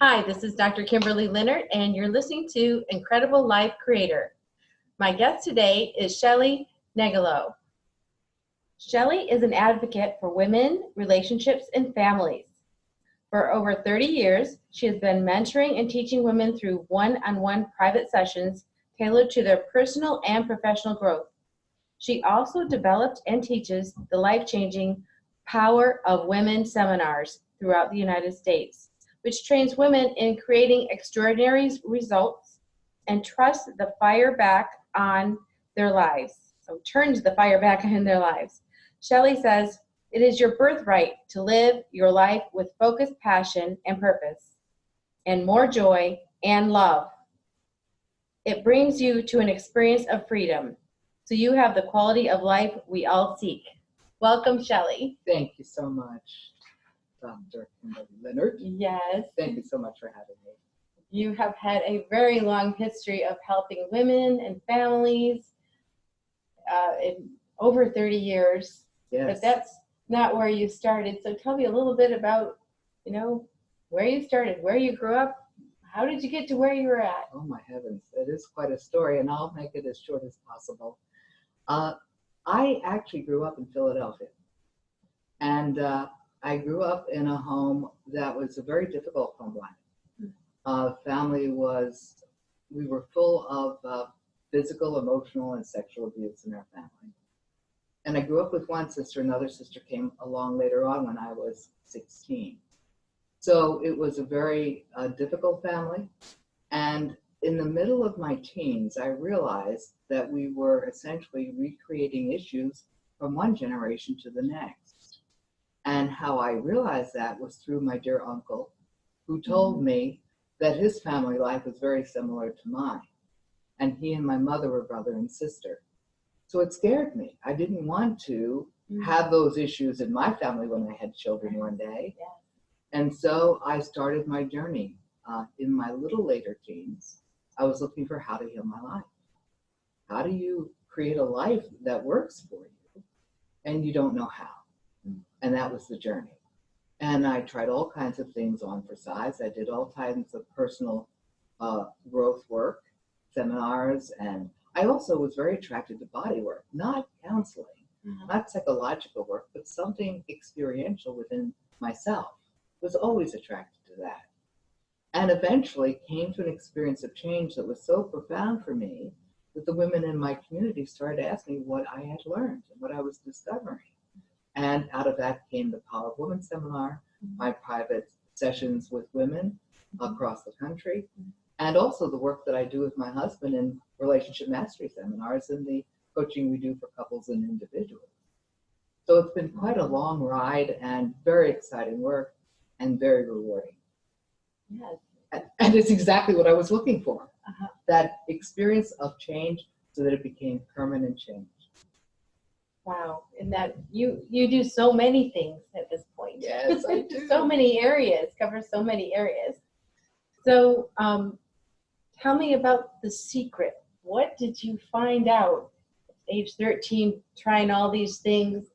Hi, this is Dr. Kimberley Linert, and you're listening to Incredible Life Creator. My guest today is Shelley Negelow. Shelley is an advocate for women, relationships, and families. For over 30 years, she has been mentoring and teaching women through one-on-one private sessions tailored to their personal and professional growth. She also developed and teaches the life-changing Power of Women seminars throughout the United States, which trains women in creating extraordinary results and turns the fire back on their lives. Shelley says, it is your birthright to live your life with focused passion and purpose, and more joy and love. It brings you to an experience of freedom, so you have the quality of life we all seek. Welcome, Shelley. Thank you so much, Dr. Kimberley Linert. Yes. Thank you so much for having me. You have had a very long history of helping women and families in over 30 years. Yes. But that's not where you started. So tell me a little bit about, where you started, where you grew up. How did you get to where you were at? Oh my heavens, it is quite a story, and I'll make it as short as possible. I actually grew up in Philadelphia, and I grew up in a home that was a very difficult home life. We were full of physical, emotional, and sexual abuse in our family. And I grew up with one sister. Another sister came along later on when I was 16. So it was a very difficult family. And in the middle of my teens, I realized that we were essentially recreating issues from one generation to the next. And how I realized that was through my dear uncle, who told me that his family life was very similar to mine. And he and my mother were brother and sister. So it scared me. I didn't want to have those issues in my family when I had children one day. Yeah. And so I started my journey in my little later teens. I was looking for how to heal my life. How do you create a life that works for you and you don't know how? And that was the journey. And I tried all kinds of things on for size. I did all kinds of personal growth work, seminars, and I also was very attracted to body work, not counseling, not psychological work, but something experiential within myself. Was always attracted to that. And eventually came to an experience of change that was so profound for me that the women in my community started asking me what I had learned and what I was discovering. And out of that came the Power of Women seminar, my private sessions with women across the country, and also the work that I do with my husband in relationship mastery seminars and the coaching we do for couples and individuals. So it's been quite a long ride and very exciting work and very rewarding. Yes. And it's exactly what I was looking for, that experience of change so that it became permanent change. Wow. And that you do so many things at this point. Yes, I do. So many areas, cover so many areas. So tell me about the secret. What did you find out at age 13, trying all these things,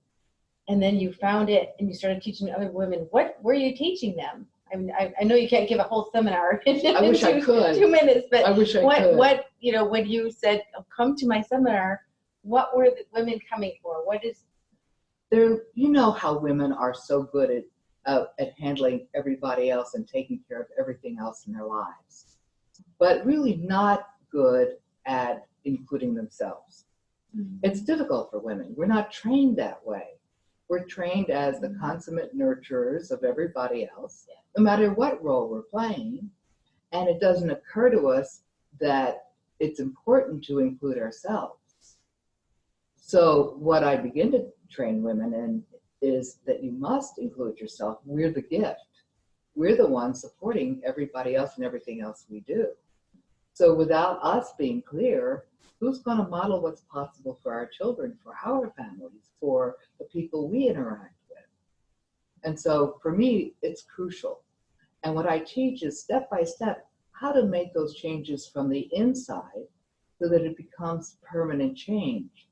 and then you found it and you started teaching other women? What were you teaching them? I mean, I know you can't give a whole seminar in I wish I could. 2 minutes, but I wish I could. What, when you said, come to my seminar, what were the women coming for? You know how women are so good at handling everybody else and taking care of everything else in their lives, but really not good at including themselves. It's difficult for women. We're not trained that way. We're trained as the consummate nurturers of everybody else, no matter what role we're playing. And it doesn't occur to us that it's important to include ourselves. So what I begin to train women in is that you must include yourself. We're the gift. We're the ones supporting everybody else and everything else we do. So without us being clear, who's going to model what's possible for our children, for our families, for the people we interact with? And so for me, it's crucial. And what I teach is step by step how to make those changes from the inside so that it becomes permanent change.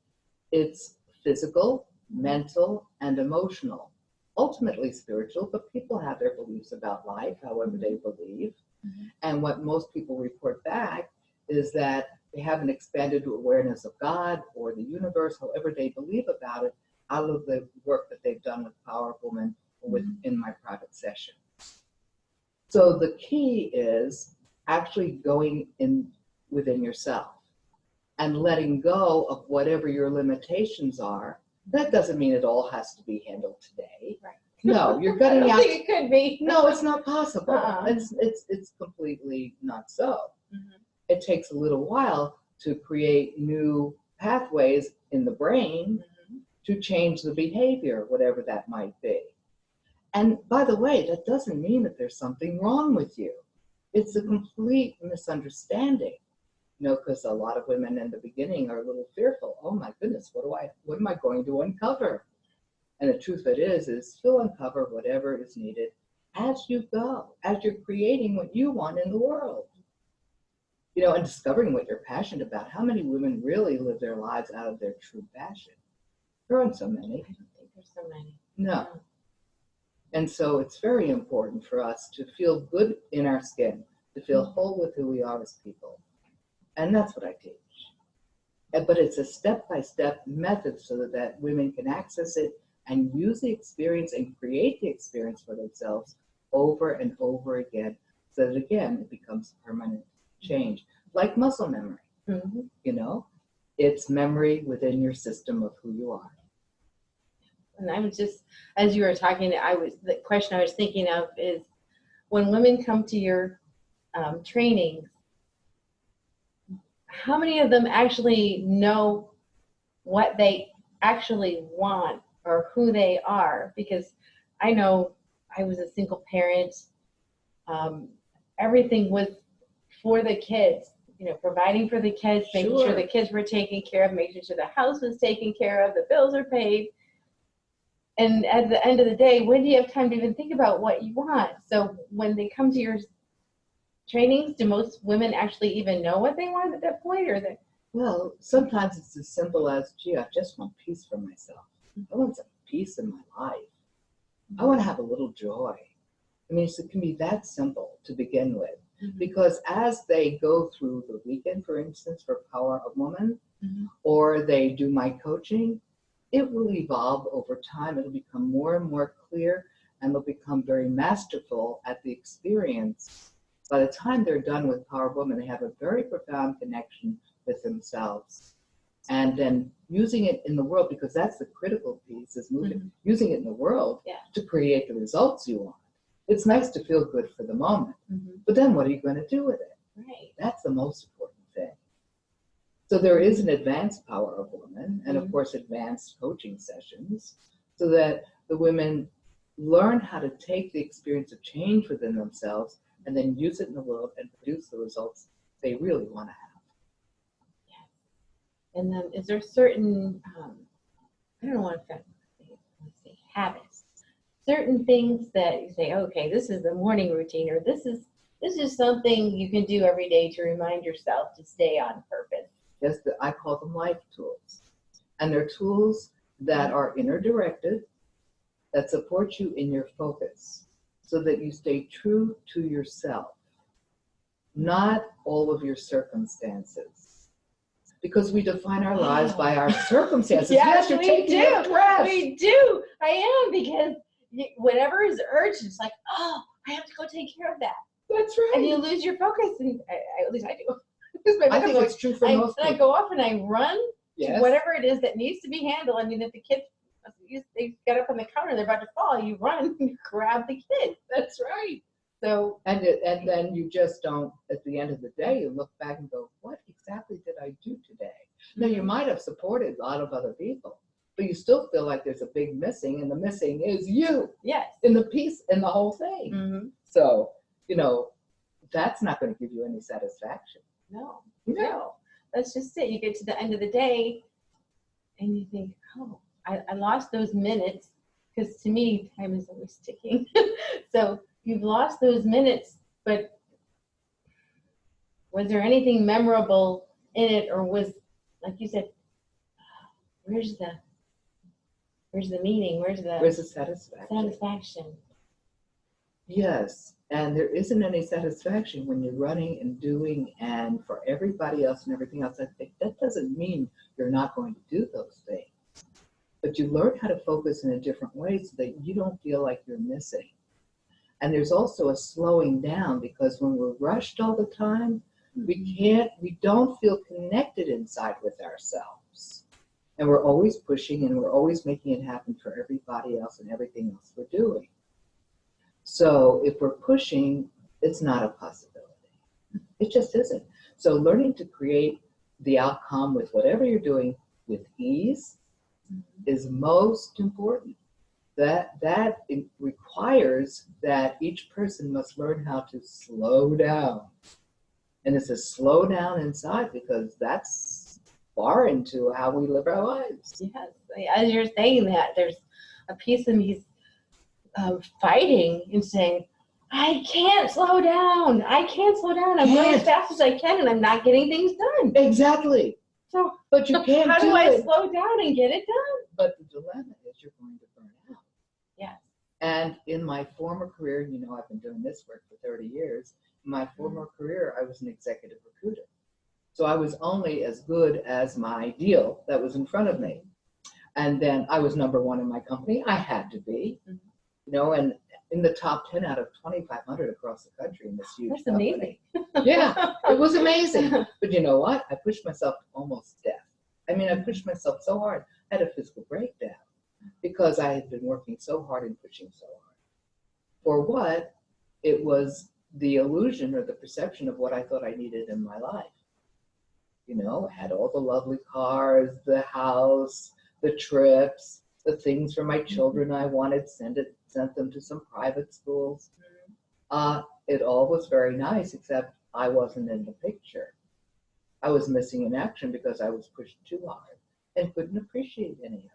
It's physical, mental, and emotional. ultimately spiritual, but people have their beliefs about life, however they believe. And what most people report back is that they have an expanded awareness of God or the universe, however they believe about it, out of the work that they've done with Power Woman or within my private session. So the key is actually going in within yourself and letting go of whatever your limitations are. That doesn't mean it all has to be handled today. Right. No, you're I gutting don't out. think it could be. No, it's not possible. Uh-uh. It's completely not so. It takes a little while to create new pathways in the brain to change the behavior, whatever that might be. And by the way, that doesn't mean that there's something wrong with you. It's a complete misunderstanding. You know, because a lot of women in the beginning are a little fearful. Oh my goodness, what am I going to uncover? And the truth of it is you'll uncover whatever is needed as you go, as you're creating what you want in the world. You know, and discovering what you're passionate about. How many women really live their lives out of their true passion? There aren't so many. I don't think there's so many. No. And so it's very important for us to feel good in our skin, to feel whole with who we are as people. And that's what I teach. But it's a step-by-step method so that women can access it and use the experience and create the experience for themselves over and over again, so that again, it becomes permanent change. Like muscle memory, you know, it's memory within your system of who you are. And I was just, as you were talking, the question I was thinking of is, when women come to your trainings, how many of them actually know what they actually want or who they are? Because I know I was a single parent. Everything was for the kids, you know, providing for the kids, making sure the kids were taken care of, making sure the house was taken care of, the bills are paid. And at the end of the day, when do you have time to even think about what you want? So when they come to your trainings, do most women actually even know what they want at that point? Or they... Well, sometimes it's as simple as, gee, I just want peace for myself. I want some peace in my life. I want to have a little joy. I mean, it can be that simple to begin with. Because as they go through the weekend, for instance, for Power of Woman, or they do my coaching, it will evolve over time. It'll become more and more clear, and they'll become very masterful at the experience. By the time they're done with Power of Woman, they have a very profound connection with themselves. And then using it in the world, because that's the critical piece, is using it in the world to create the results you want. It's nice to feel good for the moment, but then what are you going to do with it? Right. That's the most important thing. So there is an advanced Power of Woman, and of course advanced coaching sessions, so that the women learn how to take the experience of change within themselves and then use it in the world and produce the results they really want to have. Yeah. And then is there certain, I don't know what to say, habits, certain things that you say, okay, this is the morning routine, or this is something you can do every day to remind yourself to stay on purpose? Yes, I call them life tools. And they're tools that are inner directed, that support you in your focus, so that you stay true to yourself, not all of your circumstances. Because we define our lives by our circumstances. Yes, you're we taking do. a breath. We do. I am, because whatever is urgent, it's like, oh, I have to go take care of that. That's right. And you lose your focus, and at least I do. I think it's true for most people. And I go off and I run to Yes. whatever it is that needs to be handled. I mean, if the kids, they get up on the counter, they're about to fall, you run and you grab the kid. That's right. So and then you just don't, at the end of the day, you look back and go, what exactly did I do today? Now, you might have supported a lot of other people, but you still feel like there's a big missing, and the missing is you. Yes. In the piece, in the whole thing. So, you know, that's not going to give you any satisfaction. No. That's just it. You get to the end of the day and you think, oh, I lost those minutes, because to me, time is always ticking. So you've lost those minutes, but was there anything memorable in it, or was, like you said, where's Where's the meaning? Where's the satisfaction? Satisfaction. Yes, and there isn't any satisfaction when you're running and doing, and for everybody else and everything else. I think that doesn't mean you're not going to do those things, but you learn how to focus in a different way so that you don't feel like you're missing. And there's also a slowing down, because when we're rushed all the time, we don't feel connected inside with ourselves. And we're always pushing and we're always making it happen for everybody else and everything else we're doing. So if we're pushing, it's not a possibility. It just isn't. So learning to create the outcome with whatever you're doing with ease is most important. That it requires that each person must learn how to slow down. And it's a slow down inside, because that's foreign to how we live our lives. Yes, as you're saying that, there's a piece of me fighting and saying, I can't slow down. I can't slow down. I'm going as fast as I can, and I'm not getting things done. Exactly. So, but you can't. How do I slow down and get it done? But the dilemma is you're going to burn out. Yes. And in my former career, you know, I've been doing this work for 30 years. In my former career, I was an executive recruiter. So I was only as good as my deal that was in front of me. And then I was number one in my company. I had to be, you know, and in the top 10 out of 2,500 across the country in this huge That's company. amazing. Yeah, it was amazing. But you know what? I pushed myself to almost death. I mean, I pushed myself so hard, I had a physical breakdown because I had been working so hard and pushing so hard. For what? It was the illusion or the perception of what I thought I needed in my life. You know, I had all the lovely cars, the house, the trips, the things for my children I wanted, sent them to some private schools. It all was very nice, except I wasn't in the picture. I was missing in action because I was pushed too hard and couldn't appreciate any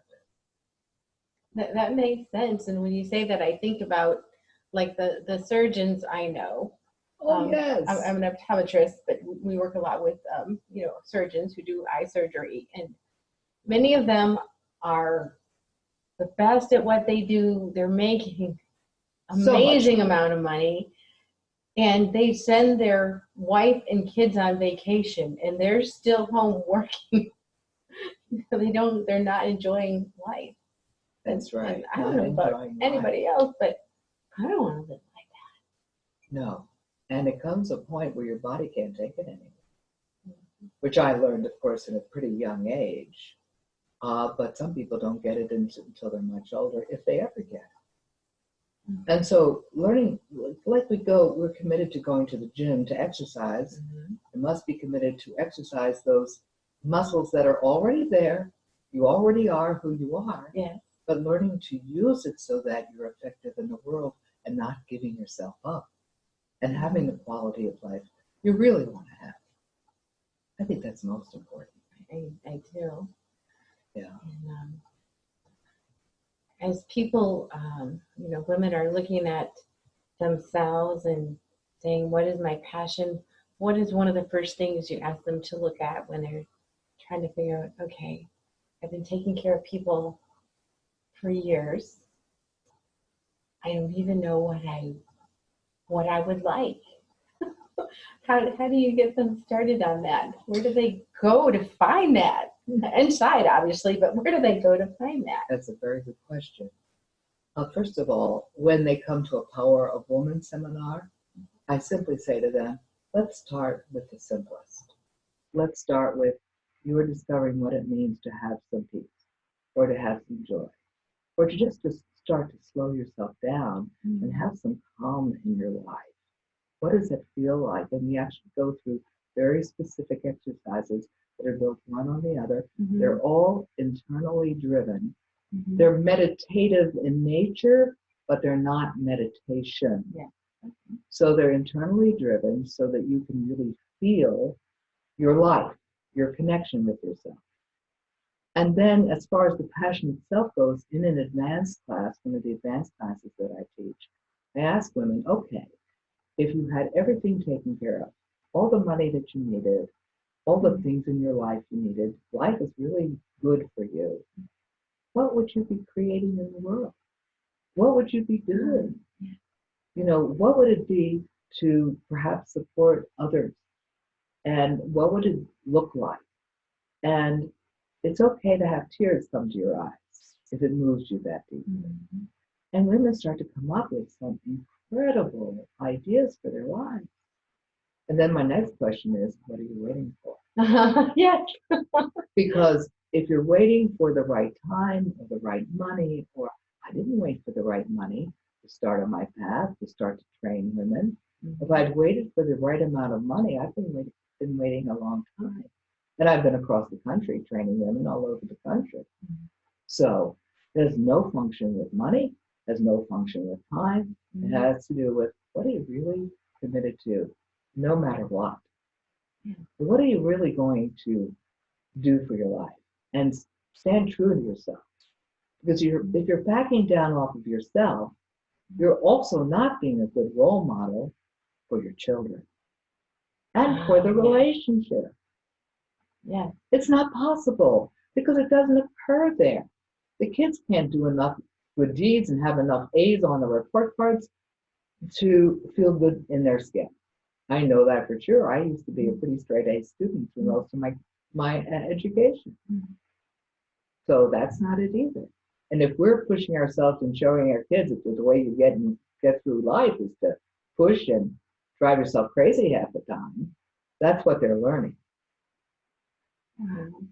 of it. That makes sense. And when you say that, I think about like the surgeons I know. Oh, yes. I'm an optometrist, but we work a lot with you know, surgeons who do eye surgery, and many of them are the best at what they do. They're making amazing amount of money, and they send their wife and kids on vacation, and they're still home working. They're not enjoying life. That's right. And I don't know about anybody else, but I don't want to live like that. No. And it comes a point where your body can't take it anymore, which I learned, of course, at a pretty young age. But some people don't get it until they're much older, if they ever get it. And so learning, like we're committed to going to the gym to exercise. We must be committed to exercise those muscles that are already there. You already are who you are. Yeah. But learning to use it so that you're effective in the world and not giving yourself up and having the quality of life you really want to have. I think that's most important. I do. Yeah. And, as people, you know, women are looking at themselves and saying, what is my passion? What is one of the first things you ask them to look at when they're trying to figure out, okay, I've been taking care of people for years. I don't even know what I would like. How do you get them started on that? Where do they go to find that? Inside, obviously, but where do they go to find that? That's a very good question. First of all, when they come to a Power of Woman seminar, I simply say to them, let's start with the simplest. Let's start with you are discovering what it means to have some peace, or to have some joy, or to just start to slow yourself down and have some calm in your life. What does it feel like? And we actually go through very specific exercises that are built one on the other. They're all internally driven. They're meditative in nature, but they're not meditation. So they're internally driven so that you can really feel your life, your connection with yourself. And then as far as the passion itself goes, in an advanced class, one of the advanced classes that I teach, I ask women, okay, if you had everything taken care of, all the money that you needed, all the things in your life you needed, life is really good for you. what would you be creating in the world? What would you be doing? You know, what would it be to perhaps support others? And what would it look like? And it's okay to have tears come to your eyes if it moves you that deeply. Mm-hmm. And women start to come up with some incredible ideas for their lives. And then my next question is, what are you waiting for? Yes. Because if you're waiting for the right time or the right money, or I didn't wait for the right money to start on my path, to start to train women. Mm-hmm. If I'd waited for the right amount of money, I've been waiting a long time. And I've been across the country training women all over the country. Mm-hmm. So there's no function with money, there's no function with time. Mm-hmm. It has to do with what are you really committed to, no matter what. Yeah. What are you really going to do for your life? And stand true to yourself. Because if you're backing down off of yourself, you're also not being a good role model for your children and for the relationship. Yeah. It's not possible because it doesn't occur there. The kids can't do enough good deeds and have enough A's on the report cards to feel good in their skin. I know that for sure. I used to be a pretty straight A student for most of my education. Mm-hmm. So that's not it either. And if we're pushing ourselves and showing our kids that the way you get through life is to push and drive yourself crazy half the time, that's what they're learning. Mm-hmm.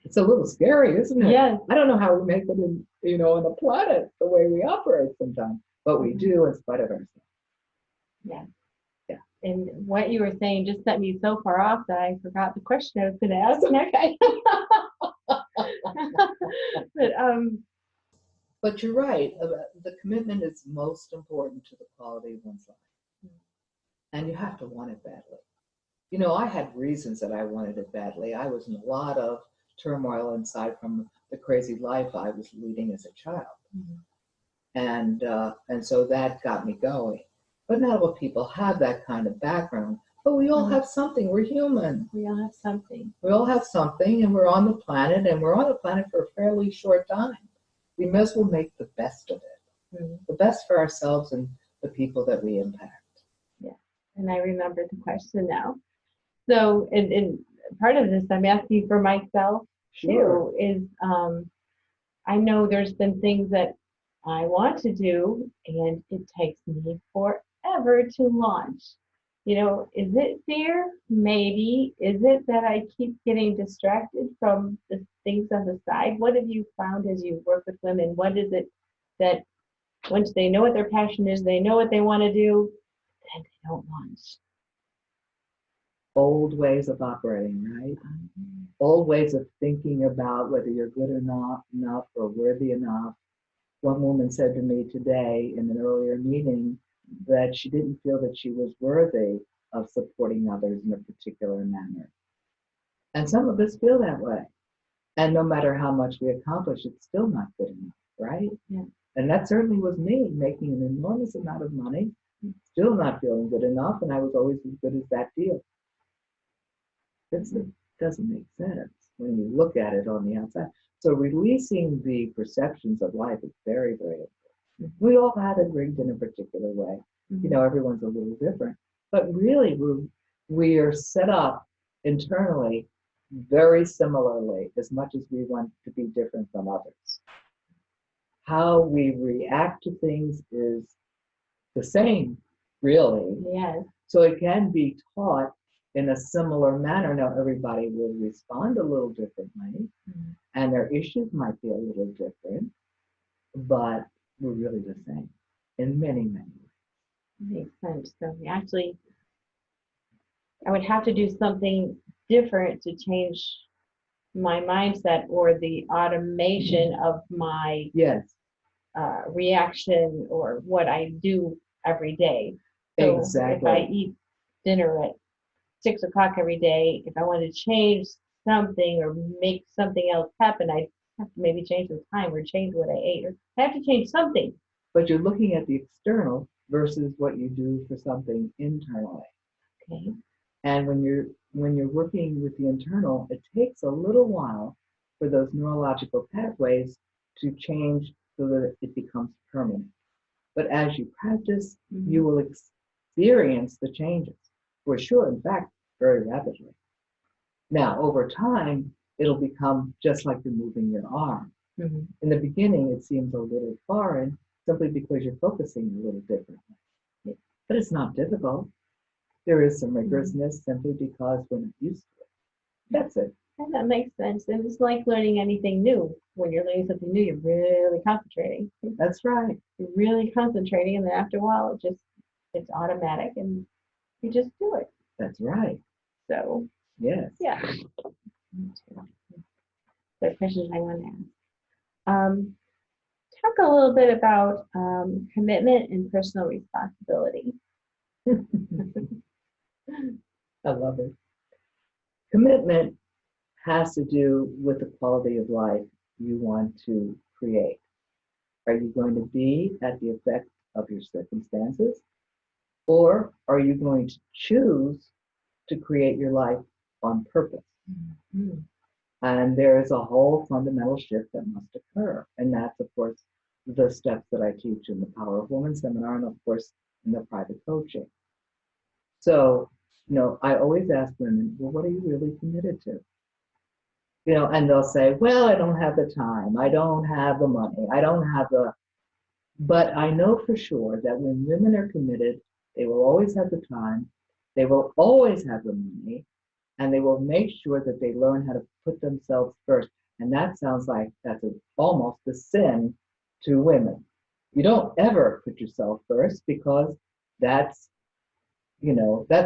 It's a little scary, isn't it? Yes. I don't know how we make it on the planet the way we operate sometimes, but we do in spite of ourselves. Yeah. Yeah. And what you were saying just set me so far off that I forgot the question I was going to ask next. But you're right. The commitment is most important to the quality of one's life. And you have to want it badly. You know, I had reasons that I wanted it badly. I was in a lot of turmoil inside from the crazy life I was leading as a child. Mm-hmm. And so that got me going. But not all people have that kind of background. But we all have something. We're human. We all have something. We all have something, and we're on the planet, and we're on the planet for a fairly short time. We may as well make the best of it. Mm-hmm. The best for ourselves and the people that we impact. Yeah. And I remember the question now. So, in part of this, I'm asking for myself too. Is I know there's been things that I want to do, and it takes me forever to launch. You know, is it fear? Maybe. Is it that I keep getting distracted from the things on the side? What have you found as you work with women? What is it that once they know what their passion is, they know what they want to do, then they don't launch? Old ways of operating, right? Mm-hmm. Old ways of thinking about whether you're good enough or worthy enough. One woman said to me today in an earlier meeting that she didn't feel that she was worthy of supporting others in a particular manner. And some of us feel that way. And no matter how much we accomplish, it's still not good enough, right? Yeah. And that certainly was me, making an enormous amount of money, still not feeling good enough, and I was always as good as that deal. It doesn't make sense when you look at it on the outside. So releasing the perceptions of life is very, very important. Mm-hmm. We all have it rigged in a particular way. Mm-hmm. You know, everyone's a little different. But really, we are set up internally very similarly as much as we want to be different from others. How we react to things is the same, really. Yes. So it can be taught in a similar manner. Now, everybody will respond a little differently, and their issues might be a little different, but we're really the same in many, many ways. Makes sense. So actually, I would have to do something different to change my mindset or the automation of my reaction or what I do every day. So exactly. If I eat dinner at 6 o'clock every day, if I want to change something or make something else happen, I have to maybe change the time or change what I ate, or I have to change something. But you're looking at the external versus what you do for something internally. Okay. And when you're working with the internal, it takes a little while for those neurological pathways to change so that it becomes permanent. But as you practice, you will experience the changes, for sure, in fact, very rapidly. Now, over time, it'll become just like you're moving your arm. In the beginning, it seems a little foreign simply because you're focusing a little differently. But it's not difficult. There is some rigorousness simply because we're not used to it. That's it. And that makes sense. And it's like learning anything new. When you're learning something new, you're really concentrating. That's right. You're really concentrating, and then after a while, it's automatic, and you just do it. That's right. So, yes. Yeah. The questions I want to ask. Talk a little bit about commitment and personal responsibility. I love it. Commitment has to do with the quality of life you want to create. Are you going to be at the effect of your circumstances? Or are you going to choose to create your life on purpose? And there is a whole fundamental shift that must occur. And that's, of course, the steps that I teach in the Power of Woman seminar and, of course, in the private coaching. So, I always ask women, well, what are you really committed to? And they'll say, well, I don't have the time. I don't have the money. I don't have the... But I know for sure that when women are committed, they will always have the time. They will always have the money. And they will make sure that they learn how to put themselves first. And that sounds like that's almost a sin to women. You don't ever put yourself first because that's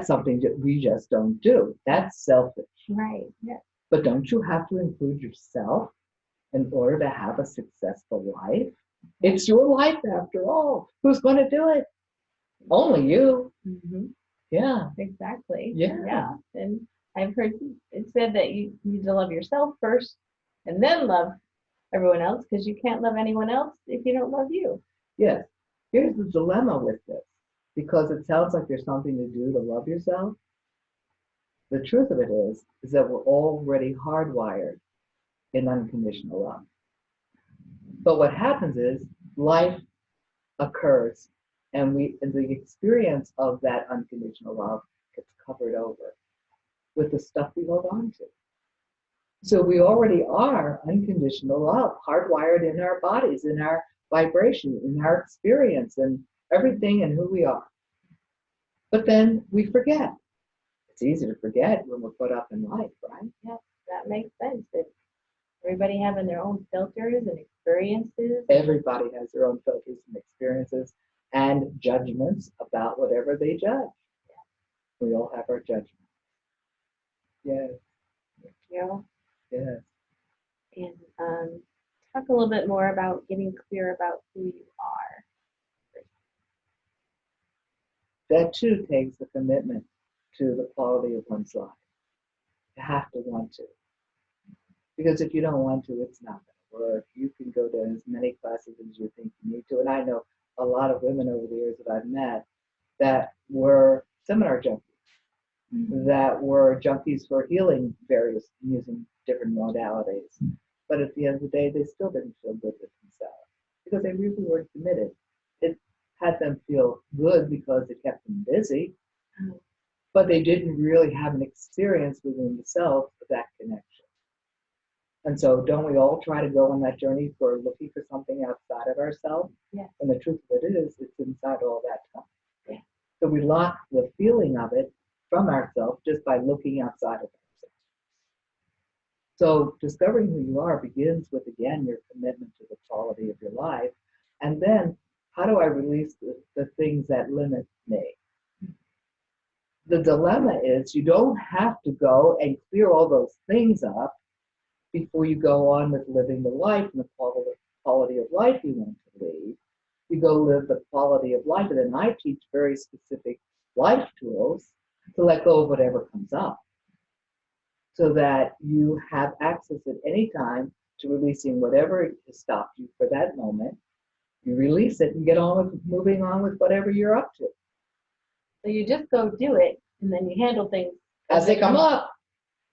something that we just don't do. That's selfish. Right. Yeah. But don't you have to include yourself in order to have a successful life? It's your life after all. Who's going to do it? Only you. Yeah. Exactly. Yeah. And I've heard it said that you need to love yourself first and then love everyone else, because you can't love anyone else if you don't love you. Yes. Here's the dilemma with this, because it sounds like there's something to do to love yourself. The truth of it is that we're already hardwired in unconditional love. But what happens is life occurs, and the experience of that unconditional love gets covered over with the stuff we hold on to. So we already are unconditional love, hardwired in our bodies, in our vibration, in our experience, and everything and who we are. But then we forget. It's easy to forget when we're put up in life, right? Yeah, that makes sense. That everybody having their own filters and experiences. Everybody has their own filters and experiences and judgments about whatever they judge. We all have our judgments. Yes. Yeah. Yes. And talk a little bit more about getting clear about who you are. That too takes a commitment to the quality of one's life. You have to want to. Because if you don't want to, it's not going to work. You can go to as many classes as you think you need to. And I know a lot of women over the years that I've met that were seminar junkies, that were junkies for healing using different modalities. But at the end of the day, they still didn't feel good with themselves because they really weren't committed. It had them feel good because it kept them busy, but they didn't really have an experience within themselves of that connection. And so don't we all try to go on that journey for looking for something outside of ourselves? Yeah. And the truth of it is, it's inside all that time. Yeah. So we lock the feeling of it from ourselves just by looking outside of ourselves. So discovering who you are begins with, again, your commitment to the quality of your life. And then how do I release the things that limit me? The dilemma is you don't have to go and clear all those things up before you go on with living the life and the quality of life you want to lead. You go live the quality of life, and then I teach very specific life tools to let go of whatever comes up so that you have access at any time to releasing whatever has stopped you for that moment. You release it and get on with moving on with whatever you're up to. So you just go do it, and then you handle things As they come up.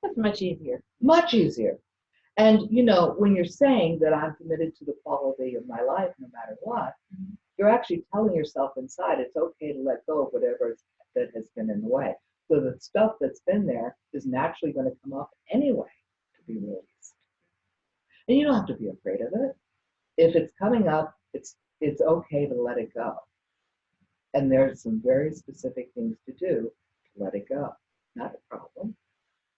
That's much easier. Much easier. And, you know, when you're saying that I'm committed to the quality of my life no matter what, you're actually telling yourself inside it's okay to let go of whatever that has been in the way. So the stuff that's been there is naturally going to come up anyway to be released. And you don't have to be afraid of it. If it's coming up, it's okay to let it go. And there's some very specific things to do to let it go. Not a problem.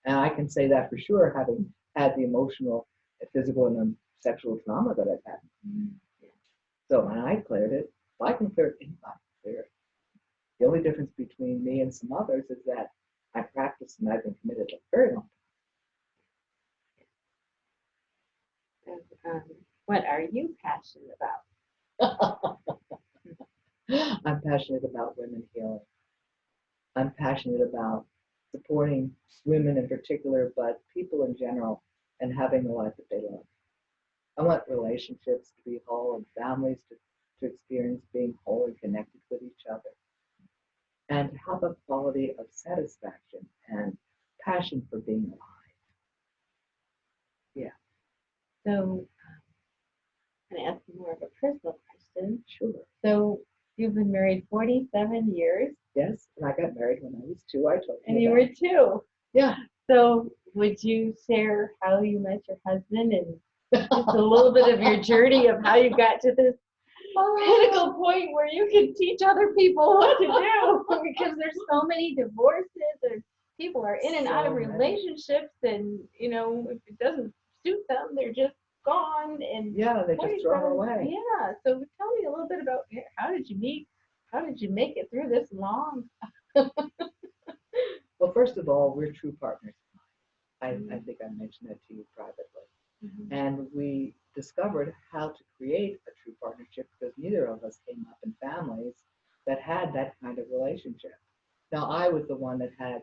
And I can say that for sure, having had the emotional, physical, and sexual trauma that I've had. So when I cleared it, if I can clear it, anybody can clear it. The only difference between me and some others is that I practice and I've been committed a very long What are you passionate about? time. I'm passionate about women healing. I'm passionate about supporting women in particular, but people in general, and having the life that they love. I want relationships to be whole and families to experience being whole and connected with each other. And to have a quality of satisfaction and passion for being alive. Yeah. So, I'm going to ask you more of a personal question. Sure. So, you've been married 47 years. Yes, and I got married when I was 2, I told you. And you were 2. Yeah. So, would you share how you met your husband and just a little bit of your journey of how you got to this pinnacle point where you can teach other people what to do? Because there's so many divorces and people are in and out of relationships, and you know, if it doesn't suit them, they're just gone. And yeah, they just throw away. Yeah. So tell me a little bit about how did you meet? How did you make it through this long? Well, first of all, we're true partners. I think I mentioned that to you privately. And we discovered how to create a true partnership because neither of us came up in families that had that kind of relationship. Now, I was the one that had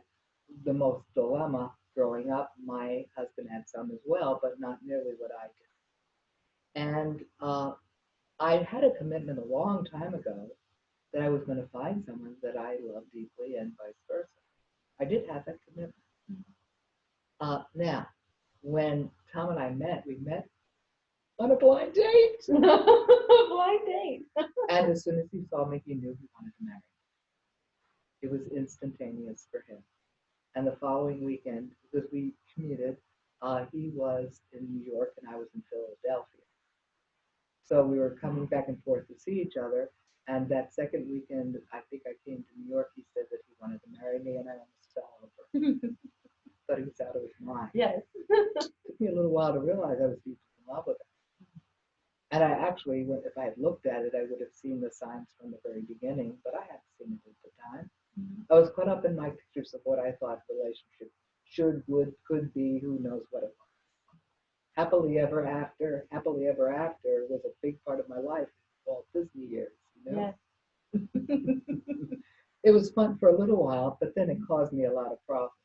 the most dilemma growing up. My husband had some as well, but not nearly what I did. And I had a commitment a long time ago that I was going to find someone that I loved deeply and vice versa. I did have that commitment. Now, when Tom and I met, we met on a blind date. Blind date. And as soon as he saw me, he knew he wanted to marry me. It was instantaneous for him. And the following weekend, because we commuted, he was in New York and I was in Philadelphia. So we were coming back and forth to see each other. And that second weekend, I think I came to New York, he said that he wanted to marry me, and I almost fell over. Thought he was out of his mind. Yes. It took me a little while to realize I was deeply in love with him. And I actually, if I had looked at it, I would have seen the signs from the very beginning, but I hadn't seen it at the time. I was caught up in my pictures of what I thought relationships should, would, could be, who knows what it was. Happily ever after was a big part of my life, Walt Disney years, you know? Yes. It was fun for a little while, but then it caused me a lot of problems.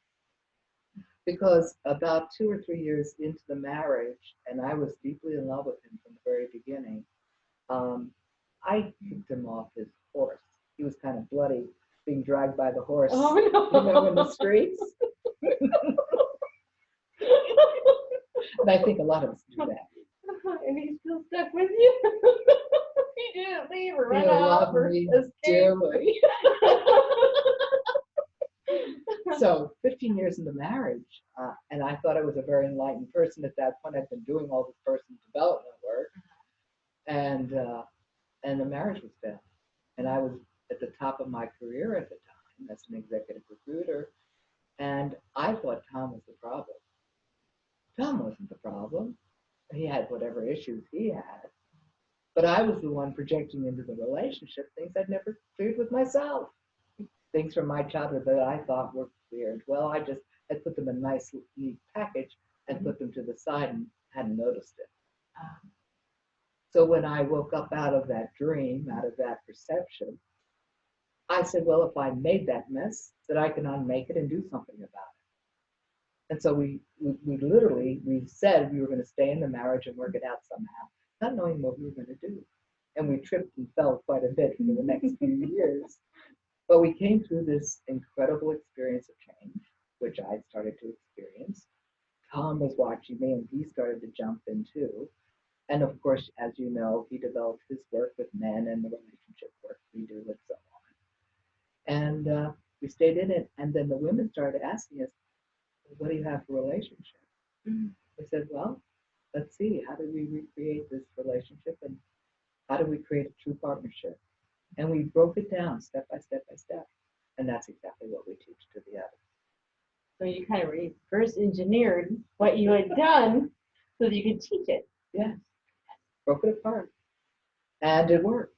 Because about 2 or 3 years into the marriage, and I was deeply in love with him from the very beginning, I kicked him off his horse. He was kind of bloody, being dragged by the horse, oh, no. you know, in the streets. And I think a lot of us do that. And he's still stuck with you? He didn't leave or run off or escape. So 15 years into marriage, and I thought I was a very enlightened person at that point. I'd been doing all this personal development work, and the marriage was failing. And I was at the top of my career at the time as an executive recruiter, and I thought Tom was the problem. Tom wasn't the problem. He had whatever issues he had, but I was the one projecting into the relationship things I'd never cleared with myself. Things from my childhood that I thought were cleared. Well, I just had put them in a nice, neat package and put them to the side and hadn't noticed it. So when I woke up out of that dream, out of that perception, I said, well, if I made that mess, that I can unmake it and do something about it. And so we said we were going to stay in the marriage and work it out somehow, not knowing what we were going to do. And we tripped and fell quite a bit for the next few years. But we came through this incredible experience of change, which I started to experience. Tom was watching me and he started to jump in too. And of course, as you know, he developed his work with men and the relationship work we do and so on. And we stayed in it. And then the women started asking us, what do you have for a relationship? Mm. We said, well, let's see, how do we recreate this relationship and how do we create a true partnership? And we broke it down step by step by step. And that's exactly what we teach to the others. So you kind of reverse engineered what you had done so that you could teach it. Yes, broke it apart. And it worked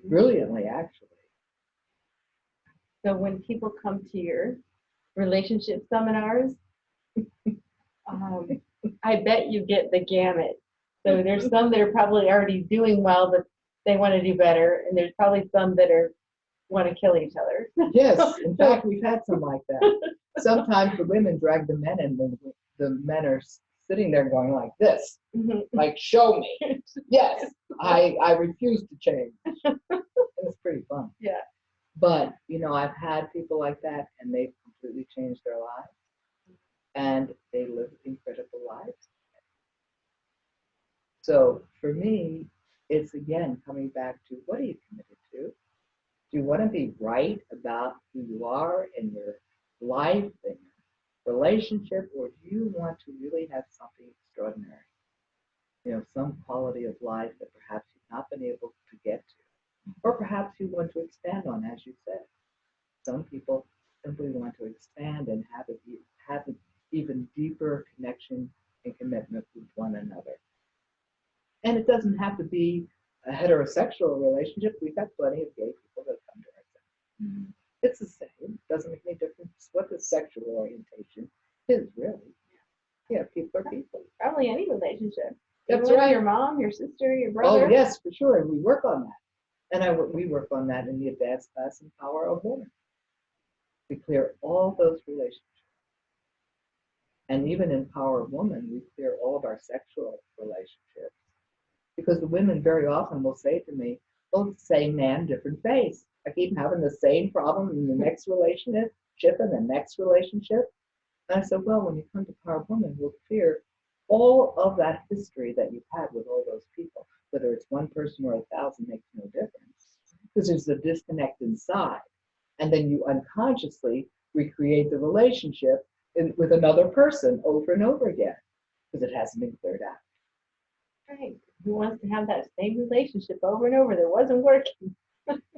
brilliantly, actually. So when people come to your relationship seminars, I bet you get the gamut. So there's some that are probably already doing well, but they want to do better, and there's probably some that want to kill each other. Yes, in fact, we've had some like that. Sometimes the women drag the men in, and the men are sitting there going like this, like, show me. Yes, I refuse to change. It's pretty fun. Yeah. But, I've had people like that, and they've completely changed their lives, and they live incredible lives. So for me, it's again coming back to what are you committed to? Do you want to be right about who you are in your life and your relationship, or do you want to really have something extraordinary? Some quality of life that perhaps you've not been able to get to, or perhaps you want to expand on, as you said. Some people simply want to expand and have an even deeper connection and commitment with one another. And it doesn't have to be a heterosexual relationship. We've had plenty of gay people that come to our center. Mm-hmm. It's the same. It doesn't make any difference what the sexual orientation is, really. Yeah, people are people. Probably any relationship. That's Even right. Your mom, your sister, your brother. Oh, yes, for sure. And we work on that. And we work on that in the advanced class in Power of Woman. We clear all those relationships. And even in Power of Woman, we clear all of our sexual relationships. Because the women very often will say to me, well, same man, different face. I keep having the same problem in the next relationship and the next relationship. And I said, well, when you come to Power of Woman, we'll clear all of that history that you've had with all those people. Whether it's one person or 1,000 makes no difference. Because there's a disconnect inside. And then you unconsciously recreate the relationship with another person over and over again. Because it hasn't been cleared out. Right. Who wants to have that same relationship over and over that wasn't working?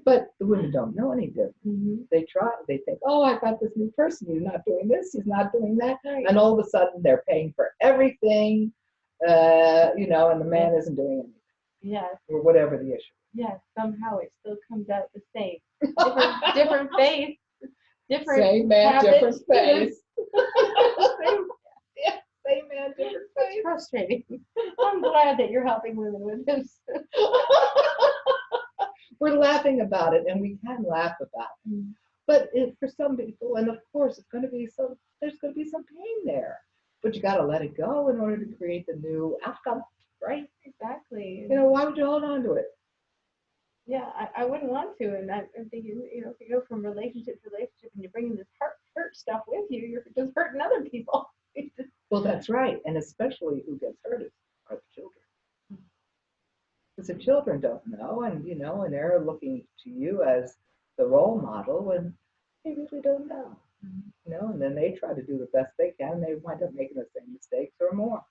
But the women don't know any different. Mm-hmm. They try. They think, oh, I got this new person. He's not doing this. He's not doing that. Right. And all of a sudden, they're paying for everything, and the man isn't doing anything. Yes. Or whatever the issue. Yes. Somehow it still comes out the same. Different face. Different same man, habits, different face. Same, same man, different face. It's frustrating. I'm glad that you're helping women with this. We're laughing about it, and we can laugh about it. Mm-hmm. But for some people, and of course, there's going to be some pain there. But you got to let it go in order to create the new outcome, right? Exactly. Why would you hold on to it? Yeah, I wouldn't want to. And I'm thinking, if you go from relationship to relationship and you're bringing this hurt stuff with you, you're just hurting other people. Well, that's right. And especially who gets hurt are the children. Because the children don't know, and they're looking to you as the role model, and they really don't know. And then they try to do the best they can, and they wind up making the same mistakes or more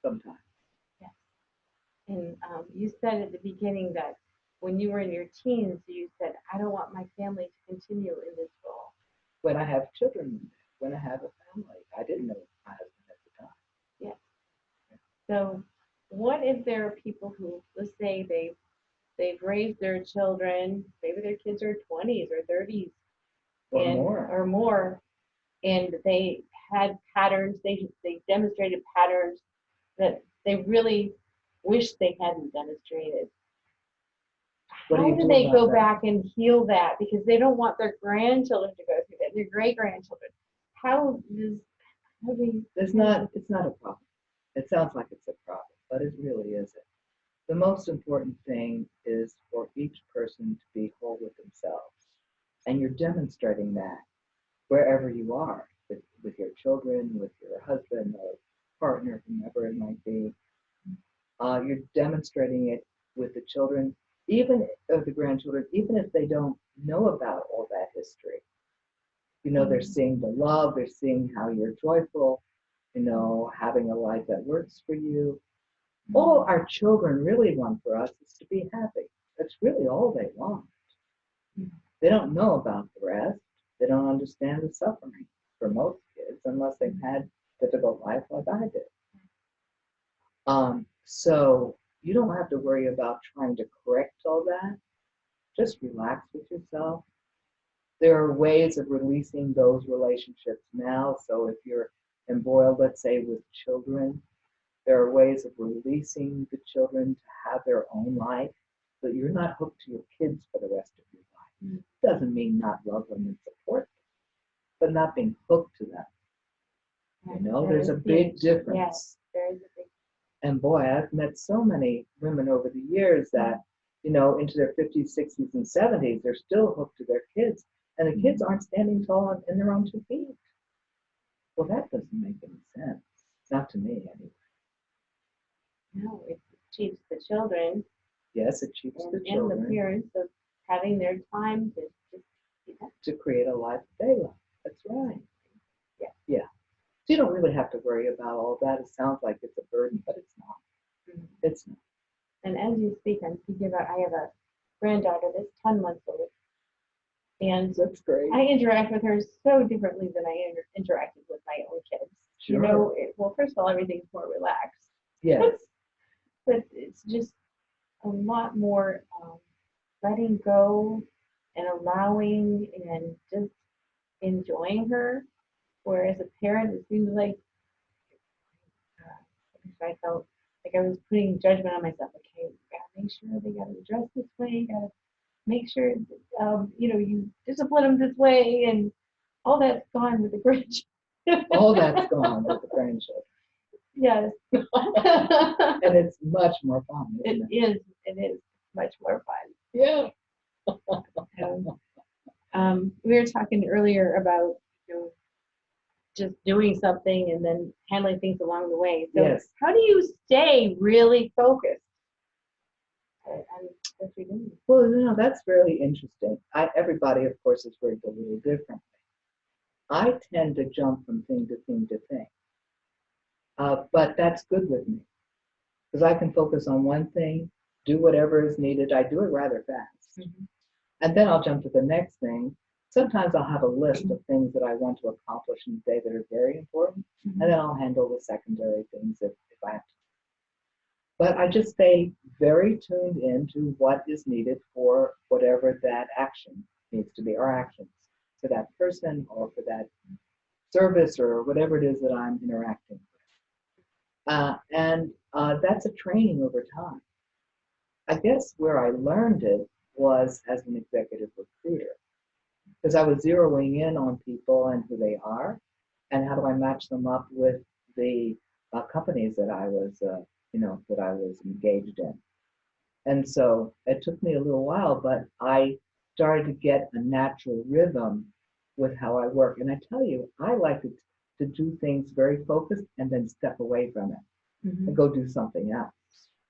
sometimes. Yes. And you said at the beginning that when you were in your teens, you said, I don't want my family to continue in this role. When I have children, when I have a family, I didn't know my husband at the time. Yes. So what if there are people who, let's say they've raised their children, maybe their kids are 20s or 30s or more, and they had patterns, they demonstrated patterns that they really wish they hadn't demonstrated. How do they go back and heal that? Because they don't want their grandchildren to go through that, their great-grandchildren. It's not a problem. It sounds like it's a problem, but it really isn't. The most important thing is for each person to be whole with themselves. And you're demonstrating that wherever you are, with your children, with your husband, or partner, whomever it might be. You're demonstrating it with the children, even or the grandchildren, even if they don't know about all that history. They're seeing the love, they're seeing how you're joyful, having a life that works for you. All our children really want for us is to be happy. That's really all they want. They don't know about the rest. They don't understand the suffering for most kids unless they've had difficult life like I did. So you don't have to worry about trying to correct all that. Just relax with yourself. There are ways of releasing those relationships now. So if you're embroiled, let's say, with children, there are ways of releasing the children to have their own life, but you're not hooked to your kids for the rest of your life. It doesn't mean not love them and support them, but not being hooked to them. There's a big difference. Yes, there is a big. And boy, I've met so many women over the years that, into their 50s, 60s, and 70s, they're still hooked to their kids, and the kids aren't standing tall in their own 2 feet. Well, that doesn't make any sense. Not to me, anyway. No, it cheats the children. Yes, it cheats the children. And the parents of having their time to just to create a life that they love. That's right. Yeah. So you don't really have to worry about all that. It sounds like it's a burden, but it's not. It's not. And as you speak, I'm thinking about, I have a granddaughter that's 10 months old. And that's great. I interact with her so differently than I interacted with my own kids. Sure. Well, first of all, everything's more relaxed. Yes. But it's just a lot more letting go and allowing and just enjoying her. Whereas a parent, it seems like I felt like I was putting judgment on myself. Okay, gotta make sure they gotta dress this way. Gotta make sure you discipline them this way, and all that's gone with the grandchildren. All that's gone with the grandchildren. Yes. And it's much more fun. It is much more fun. Yeah. We were talking earlier about just doing something and then handling things along the way. So yes. How do you stay really focused on what you're doing? Well, that's really interesting. Everybody, of course, is raised a little differently. I tend to jump from thing to thing to thing. But that's good with me because I can focus on one thing, do whatever is needed. I do it rather fast. And then I'll jump to the next thing. Sometimes I'll have a list of things that I want to accomplish in the day that are very important, and then I'll handle the secondary things if I have to. But I just stay very tuned into what is needed for whatever that action needs to be, or actions for that person or for that service or whatever it is that I'm interacting with. And that's a training over time. I guess where I learned it was as an executive recruiter, because I was zeroing in on people and who they are, and how do I match them up with the companies that I was, that I was engaged in. And so it took me a little while, but I started to get a natural rhythm with how I work. And I tell you, I like to do things very focused and then step away from it and go do something else.